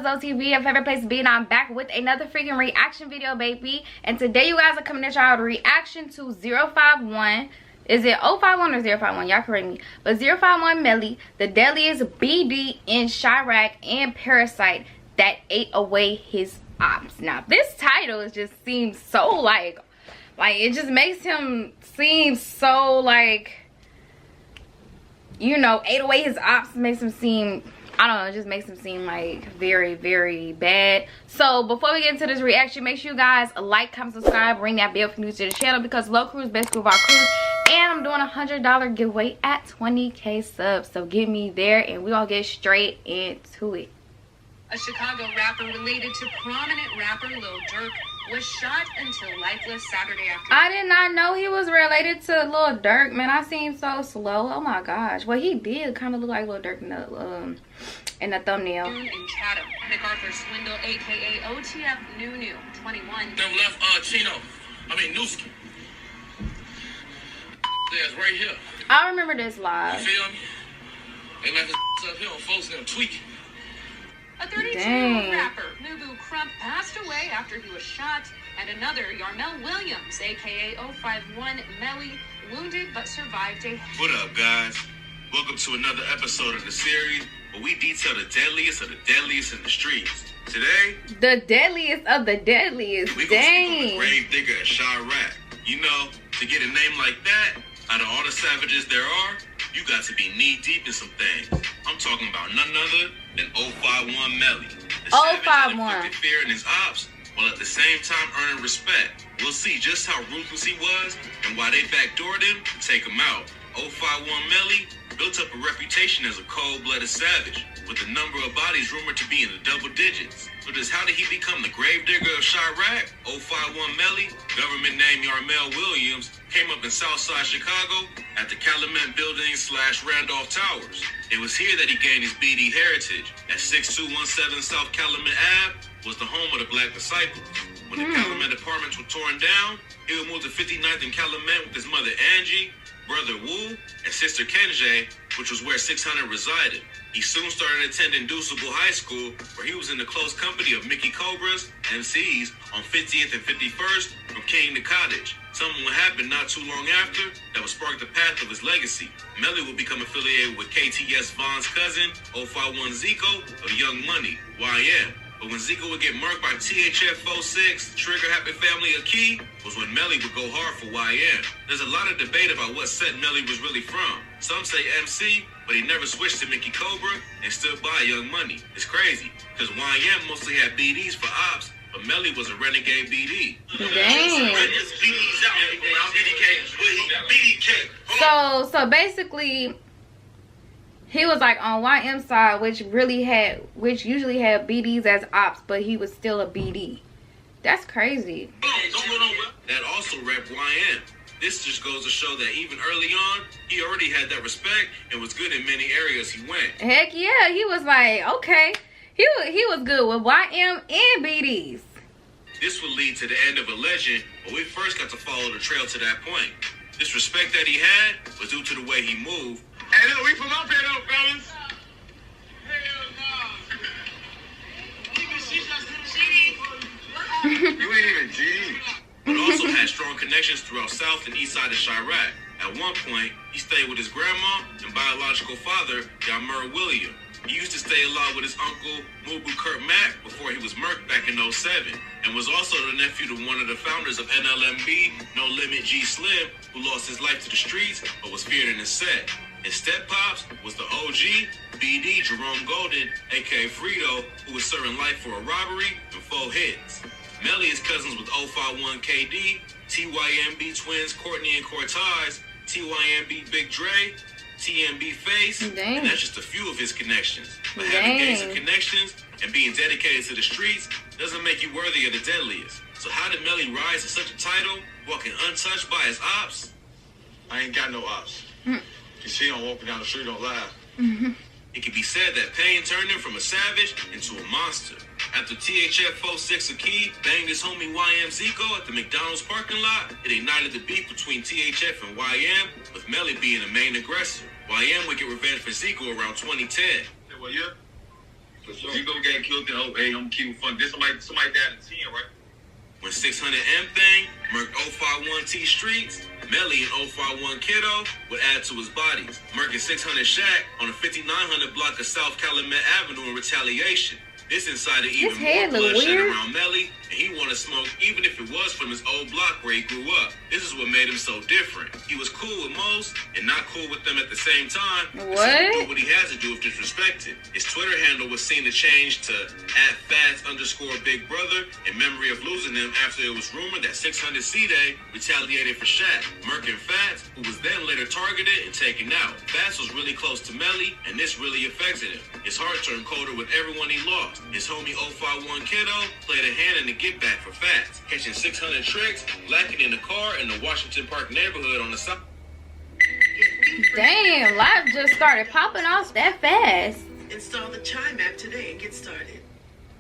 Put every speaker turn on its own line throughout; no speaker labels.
TV, your favorite place to be, and I'm back with another freaking reaction video, baby. And today you guys are coming at y'all reaction to 051. Is it 051 or 051? Y'all correct me. But 051 Melly, the deadliest BD in Chiraq, and Parasite that ate away his ops. Now this title just seems so like it just makes him seem so like, you know, ate away his ops, makes him seem, I don't know, it just makes him seem like very, very bad. So before we get into this reaction, make sure you guys like, comment, subscribe, ring that bell if you're new to the channel, because Low Crew is best crew of our crews, and I'm doing a $100 giveaway at 20K subs. So get me there and we all get straight into it.
A Chicago rapper related to prominent rapper Lil Durk was shot until lifeless Saturday afternoon.
I did not know he was related to Lil Durk, man. I seen so slow. Oh my gosh. Well, he did kind of look like Lil Durk in the thumbnail.
In Chatham, MacArthur Swindle, aka OTF New 21.
Them left Newski. That's right here.
I remember this live.
You feel me? They left his up here on folks them tweaking.
A 32-year-old rapper, Nubu Crump, passed away after he was shot, and another, Yarmel Williams, aka 051 Melly, wounded but survived a...
What up, guys? Welcome to another episode of the series where we detail the deadliest of the deadliest in the streets. Today,
the deadliest of the deadliest.
We gonna speak on the grave digger of Chiraq. You know, to get a name like that, out of all the savages there are, you got to be knee deep in some things. I'm talking about none other than 051 Melly. The savage that inflicted fear in his ops, while at the same time earning respect. We'll see just how ruthless he was and why they backdoored him to take him out. 051 Melly built up a reputation as a cold-blooded savage, with the number of bodies rumored to be in the double digits. So just how did he become the gravedigger of Chiraq? 051 Melly, government name Yarmel Williams, came up in Southside Chicago at the Calumet Building / Randolph Towers. It was here that he gained his BD heritage, as 6217 South Calumet Ave was the home of the Black Disciples. When the Calumet apartments were torn down, he would move to 59th and Calumet with his mother Angie, brother Wu, and sister Kenjay, which was where 600 resided. He soon started attending Deuceable High School, where he was in the close company of Mickey Cobras, MCs, on 50th and 51st from King to Cottage. Something would happen not too long after that would spark the path of his legacy. Melly would become affiliated with KTS Vaughn's cousin, 051 Zico, of Young Money, YM. But when Zico would get marked by THF 46, Trigger Happy Family, a key, was when Melly would go hard for YM. There's a lot of debate about what set Melly was really from. Some say MC, but he never switched to Mickey Cobra and stood by Young Money. It's crazy, because YM mostly had BDs for ops, but Melly was a renegade BD.
Dang. So basically, he was like on YM side, which usually had BDs as ops, but he was still a BD. That's crazy.
That also repped YM. This just goes to show that even early on, he already had that respect and was good in many areas he went.
Heck yeah, he was like, okay. He was good with YM and BDs.
This would lead to the end of a legend, but we first got to follow the trail to that point. This respect that he had was due to the way he moved.
Hey, look, we from up here though, fellas. You ain't even G.
But also had strong connections throughout South and East side of Chiraq. At one point, he stayed with his grandma and biological father, Yarmel Williams. He used to stay a lot with his uncle, Mubu Kurt Mack, before he was murked back in 07, and was also the nephew to one of the founders of NLMB, No Limit G Slim, who lost his life to the streets, but was feared in his set. His step-pops was the OG, BD Jerome Golden, aka Frito, who was serving life for a robbery and 4 hits. Melly is cousins with 051 KD, TYMB twins Courtney and Cortez, TYMB Big Dre, TMB Face, and that's just a few of his connections. But having gangs of connections and being dedicated to the streets doesn't make you worthy of the deadliest. So how did Melly rise to such a title, walking untouched by his ops?
I ain't got no ops. You see him walking down the street, don't lie.
It can be said that pain turned him from a savage into a monster. After THF 46 Aki banged his homie YM Zico at the McDonald's parking lot, it ignited the beef between THF and YM, with Melly being the main aggressor. YM would get revenge for Zico around 2010.
What year? For sure. You gonna get killed in 08, I'm keeping fun. This somebody died in 10, right?
When 600M thing murked 051T Streets, Melly and 051 Kiddo would add to his bodies, murking 600 Shaq on the 5900 block of South Calumet Avenue in retaliation. This incited even more bloodshed around Melly, and he wanted smoke even if it was from his old block where he grew up. This is what made him so different. He was cool with most and not cool with them at the same time.
What?
So he do what he has to do if disrespected. His Twitter handle was seen to change to @Fats_Big Brother in memory of losing him after it was rumored that 600 C-Day retaliated for Shaq, murking Fats, who was then later targeted and taken out. Fats was really close to Melly, and this really affected him. His heart turned colder with everyone he lost. His homie 051 Kiddo played a hand in the get back for Fats, catching 600 tricks, lacking in the car in the Washington Park neighborhood on the south.
Damn, life just started popping off that fast.
Install the Chime app today and get started.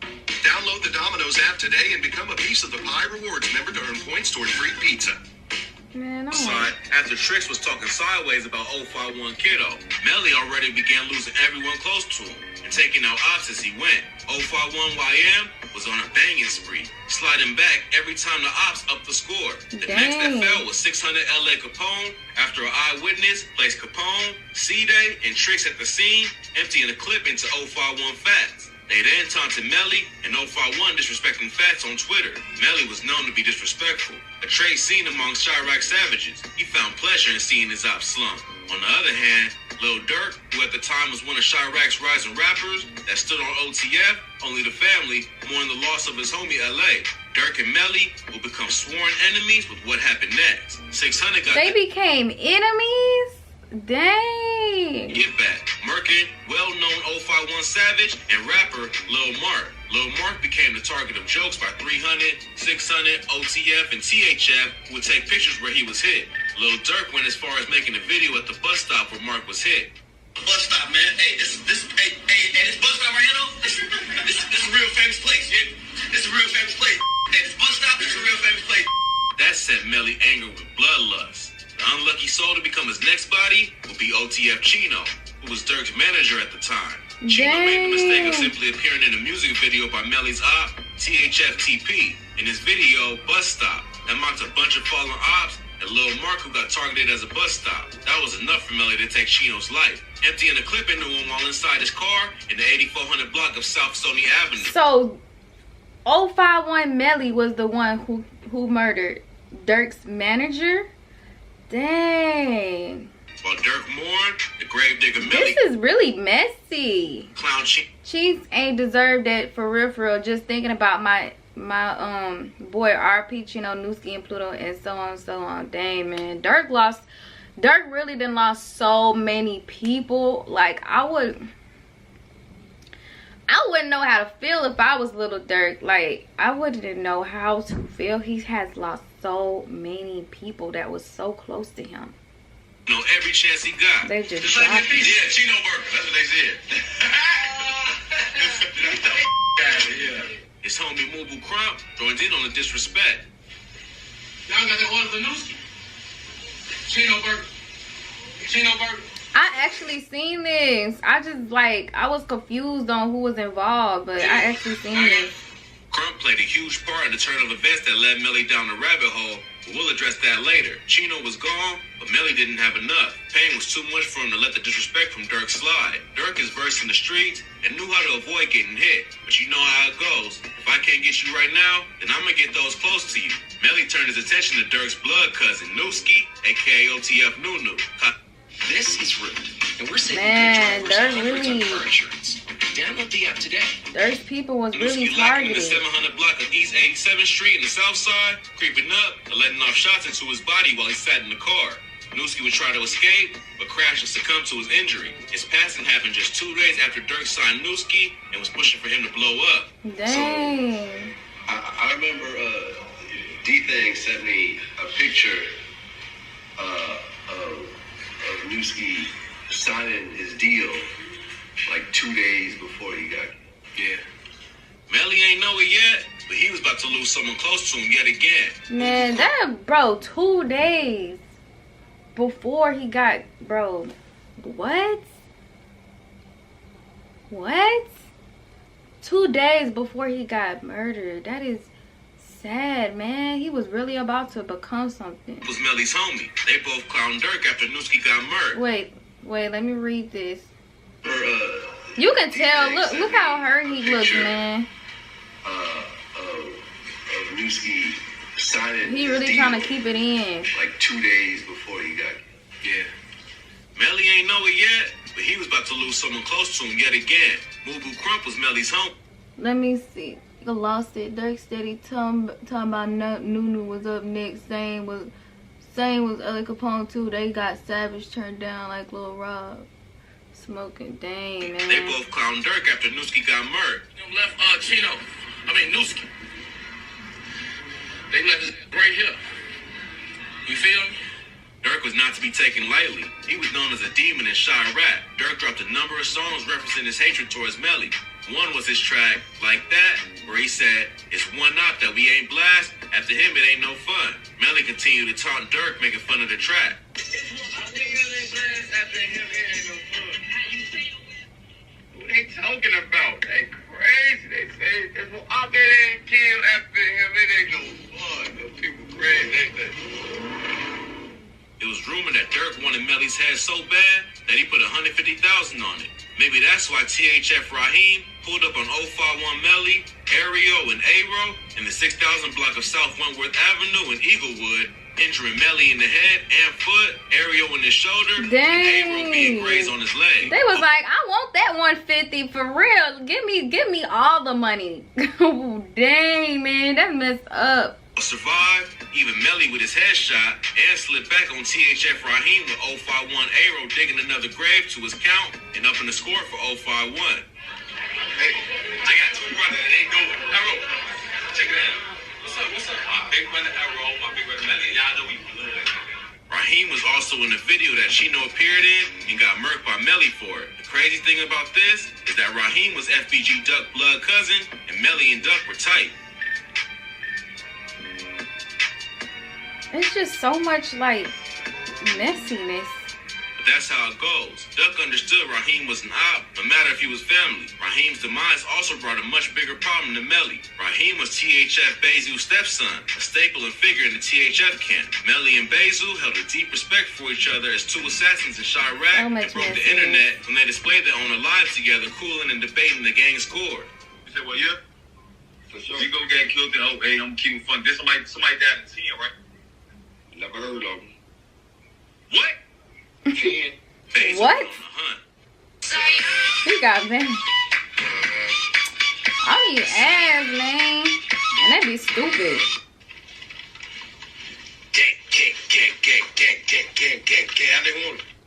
Download the Domino's app today and become a piece of the Pie Rewards member to earn points toward free pizza.
Man, I
Side, after Trix was talking sideways about 051 Kiddo, Melly already began losing everyone close to him and taking out Opps as he went. 051 YM was on a banging spree, sliding back every time the Opps upped the score. The next that fell was 600 LA Capone after an eyewitness placed Capone, C-Day, and Trix at the scene, emptying a clip into 051 Fats. They then taunted Melly and 051 disrespecting Fats on Twitter. Melly was known to be disrespectful, a trait seen among Chiraq savages. He found pleasure in seeing his ops slump. On the other hand, Lil Durk, who at the time was one of Chiraq's rising rappers that stood on OTF, only the family, mourned the loss of his homie LA. Durk and Melly will become sworn enemies with what happened next. 600 got
They became enemies? Dang.
Get back. Murkin, well-known 051 Savage, and rapper Lil Mark. Lil Mark became the target of jokes by 300, 600, OTF, and THF, who would take pictures where he was hit. Lil Durk went as far as making a video at the bus stop where Mark was hit.
Bus stop, man. Hey, this bus stop right here, though. This a real famous place, yeah. This a real famous place. Hey, this bus stop is a real famous place.
That set Melly angry with bloodlust. The unlucky soul to become his next body would be OTF Chino, who was Durk's manager at the time. Chino made the mistake of simply appearing in a music video by Melly's op, THFTP. In his video, Bus Stop, that mocked a bunch of fallen ops and Lil Mark, who got targeted as a bus stop. That was enough for Melly to take Chino's life, emptying a clip into him while inside his car in the 8400 block of South Stony Avenue.
So 051 Melly was the one who murdered Durk's manager? Dang.
While Durk mourned, the gravedigger Melly...
This is really messy.
Clown
Cheeks ain't deserved it for real. Just thinking about my boy RP Chino, Newski, and Pluto, and so on. Dang, man. Durk really done lost so many people. Like, I wouldn't know how to feel if I was little Durk. Like, I wouldn't know how to feel. He has lost so many people that was so close to him.
You know, every chance he got.
They just
It's like
shot him.
yeah, Chino Burger. That's what they said.
His homie Mubu Crump joined in on the disrespect.
Y'all got that order for Newski? Chino Burger.
I actually seen this. I was confused on who was involved, but I actually seen this.
Crump played a huge part in the turn of events that led Melly down the rabbit hole, but we'll address that later. Chino was gone, but Melly didn't have enough. Pain was too much for him to let the disrespect from Durk slide. Durk is versed in the streets and knew how to avoid getting hit, but you know how it goes. If I can't get you right now, then I'm gonna get those close to you. Melly turned his attention to Durk's blood cousin, Newski, aka OTF Nunu.
This is rude, and we're saving
Man,
good drivers
Durk
hundreds on
really-
car insurance. Download the app today.
Durk's people was really
Newski lacking in the
targeted.
700 block of East 87th Street in the South Side, creeping up and letting off shots into his body while he sat in the car. Newski would try to escape, but crashed and succumbed to his injury. His passing happened just 2 days after Durk signed Newski and was pushing for him to blow up.
Dang.
I remember D-Thing sent me a picture of Newski signing his deal like 2 days before he got.
Yeah. Melly ain't know it yet, but he was about to lose someone close to him yet again.
Man, that, bro, 2 days before he got, bro, what? 2 days before he got murdered. That is sad, man. He was really about to become something.
Was Mellie's homie. They both clowned Dirk after Newski got murdered.
Wait, let me read this. You can tell. Look how hurt he looks, man.
Newski signing.
He really trying to keep it in.
Like 2 days before he got.
Yeah. Mellie ain't know it yet, but he was about to lose someone close to him yet again. Moo Crump was Mellie's home.
Let me see. I lost it. Dirk steady talking about Nunu was up next. Same was Ellie Capone too. They got Savage turned down like Lil Rob. Smoking, dang, man.
They both clowned Dirk after Newski got murdered.
Left Newski. They left his right here. You feel me?
Dirk was not to be taken lightly. He was known as a demon in Chiraq. Dirk dropped a number of songs referencing his hatred towards Mellie. One was his track, Like That, where he said, "It's one knot that we ain't blast. After him, it ain't no fun." Mellie continued to taunt Dirk, making fun of the track.
What they talking about? They crazy. They say if Opps ain't killed after him, it ain't no fun. Those people crazy.
It was rumored that Dirk wanted Mellie's head so bad that he put $150,000 on it. Maybe that's why THF Raheem pulled up on 051 Mellie, Aereo, and Aero in the 6,000 block of South Wentworth Avenue in Eaglewood, injuring Mellie in the head and foot, Aereo in his shoulder, and Aero being grazed on his leg.
They was like, I want that 150 for real. Give me all the money. Dang, man, that messed up.
Survived, even Mellie with his head shot, and slipped back on THF Raheem with 051 Aero digging another grave to his count and upping the score for 051.
Hey, I got two brothers and they know it. Arrow, check it out. What's up? My big brother Arrow, my big brother Melly. Y'all know we blood.
Raheem was also in the video that Chino appeared in and got murked by Mellie for it. The crazy thing about this is that Raheem was FBG Duck blood cousin, and Mellie and Duck were tight.
It's just so much like messiness.
But that's how it goes. Duck understood Raheem was an op, no matter if he was family. Raheem's demise also brought a much bigger problem to Mellie. Raheem was THF Bezu's stepson, a staple and figure in the THF camp. Mellie and Bezu held a deep respect for each other as two assassins in Chiraq and broke the internet when they displayed their own lives together, cooling and debating the gang's score.
You said, well, yeah? For sure. You go get killed, then, hey, I'm keeping fun. This somebody died in 10, right? Never heard of him.
What?
10.
What? He got me. I need ass, man. And that be stupid.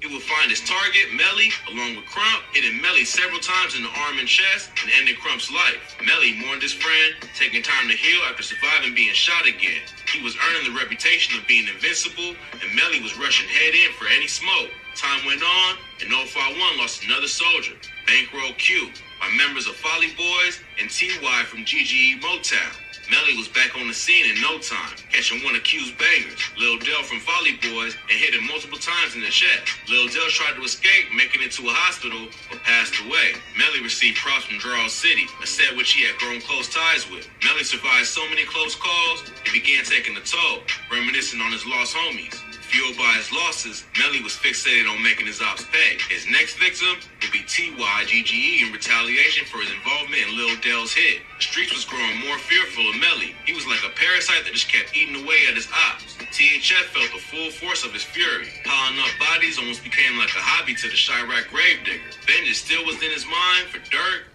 He would find his target, Mellie, along with Crump, hitting Mellie several times in the arm and chest and ending Crump's life. Mellie mourned his friend, taking time to heal after surviving being shot again. He was earning the reputation of being invincible, and Mellie was rushing head in for any smoke. Time went on, and 051 lost another soldier, Bankroll Q, by members of Folly Boys and TY from GGE Motown. Mellie was back on the scene in no time, catching one of Q's bangers, Lil Del from Folly Boys, and hit him multiple times in the chest. Lil Del tried to escape, making it to a hospital, but passed away. Mellie received props from Charles City, a set which he had grown close ties with. Mellie survived so many close calls, it began taking a toll, reminiscing on his lost homies. Fueled by his losses, Mellie was fixated on making his ops pay. His next victim would be TY GGE in retaliation for his involvement in Lil Del's hit. The streets was growing more fearful of Mellie. He was like a parasite that just kept eating away at his ops. THF felt the full force of his fury. Piling up bodies almost became like a hobby to the Chiraq gravedigger. Vengeance still was in his mind for Dirk.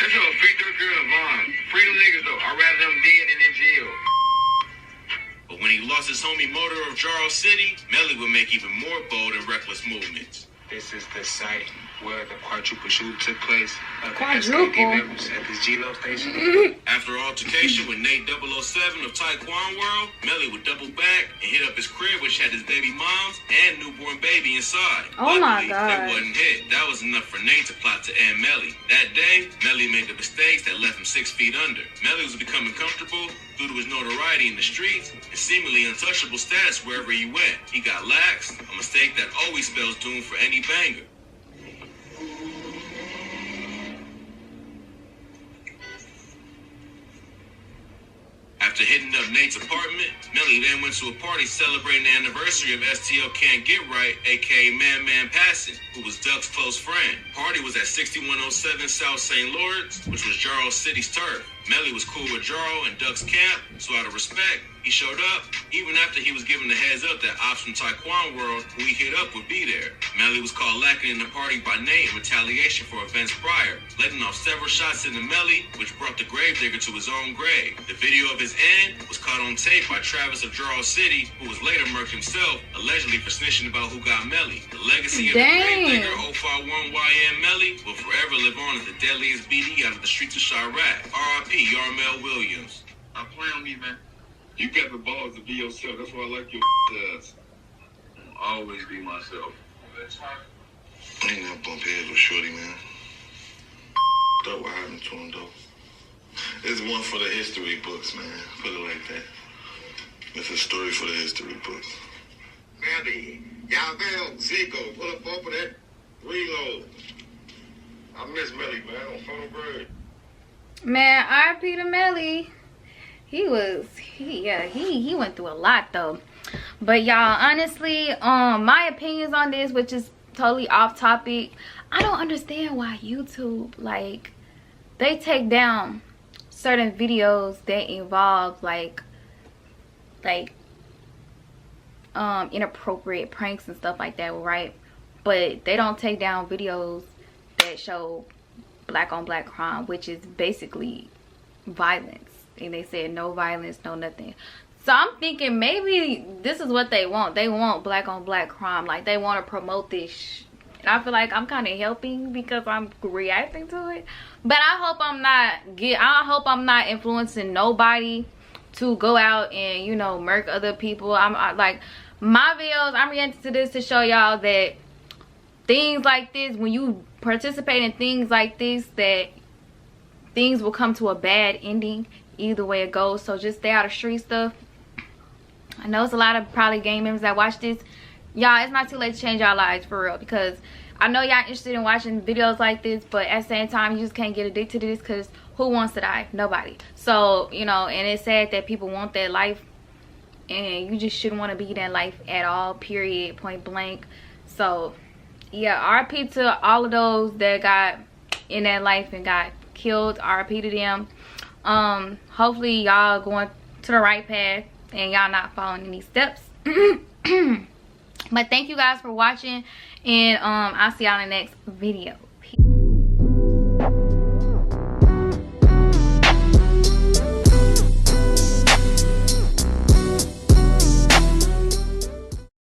That's a free Dirk girl, Vaughn. Free them niggas though. I'd rather them dead than in jail.
But when he lost his homie Motor of Charles City, Mellie would make even more bold and reckless movements.
This is the site where the quadruple shoot took place.
Quadruple?
At this G-Lo station.
After an altercation with Nate 007 of Taekwondo World, Mellie would double back and hit up his crib, which had his baby moms and newborn baby inside.
Oh my
Luckily,
God.
they wasn't hit. That was enough for Nate to plot to end Mellie. That day, Mellie made the mistakes that left him 6 feet under. Mellie was becoming comfortable due to his notoriety in the streets and seemingly untouchable status wherever he went. He got lax, a mistake that always spells doom for any banger. After hitting up Nate's apartment, Melly then went to a party celebrating the anniversary of STL Can't Get Right, aka Man Passing, who was Duck's close friend. Party was at 6107 South St. Lawrence, which was Jarrell City's turf. Melly was cool with Jarrell and Duck's camp, so out of respect, he showed up, even after he was given the heads up that Opps from Taekwondo World, who he hit up, would be there. Melly was called lacking in the party by Nate in retaliation for events prior, letting off several shots into Melly, which brought the gravedigger to his own grave. The video of his end was caught on tape by Travis of Jarrell City, who was later murked himself, allegedly for snitching about who got Melly. The legacy of the gravedigger 051 YN Melly will forever live on as the deadliest BD out of the streets of Chiraq. R.I.P. Yarmel Williams.
Stop playing on me, man. You got the balls to be yourself. That's why I like your ass. I'll always be myself.
I ain't never bump heads with Shorty, man. Thought what happened to him, though. It's one for the history books, man. Put it like that. It's a story for the history books.
Melly, Yavel, Zico, pull up off of that reload. I miss Melly, man. On Photo Bird.
Man, R.I.P. to Melly. He went through a lot though. But y'all, honestly, my opinions on this, which is totally off topic, I don't understand why YouTube, like, they take down certain videos that involve like inappropriate pranks and stuff like that, right? But they don't take down videos that show black on black crime, which is basically violence. And they said no violence, no nothing. So I'm thinking maybe this is what they want. They want black on black crime. Like, they want to promote this. And I feel like I'm kind of helping because I'm reacting to it. But I hope I'm not influencing nobody to go out and, you know, murk other people. Like, my videos, I'm reacting to this to show y'all that things like this, when you participate in things like this, that things will come to a bad ending either way it goes. So just stay out of street stuff. I know it's a lot of probably gang members that watch this. Y'all, it's not too late to change y'all lives, for real, because I know y'all interested in watching videos like this, but at the same time, you just can't get addicted to this, because who wants to die? Nobody. So, you know, and it's sad that people want that life, and you just shouldn't want to be that life at all, period, point blank. So yeah, RIP to all of those that got in that life and got killed. RIP to them. Hopefully y'all going to the right path and y'all not following any steps. But thank you guys for watching, and I'll see y'all in the next video.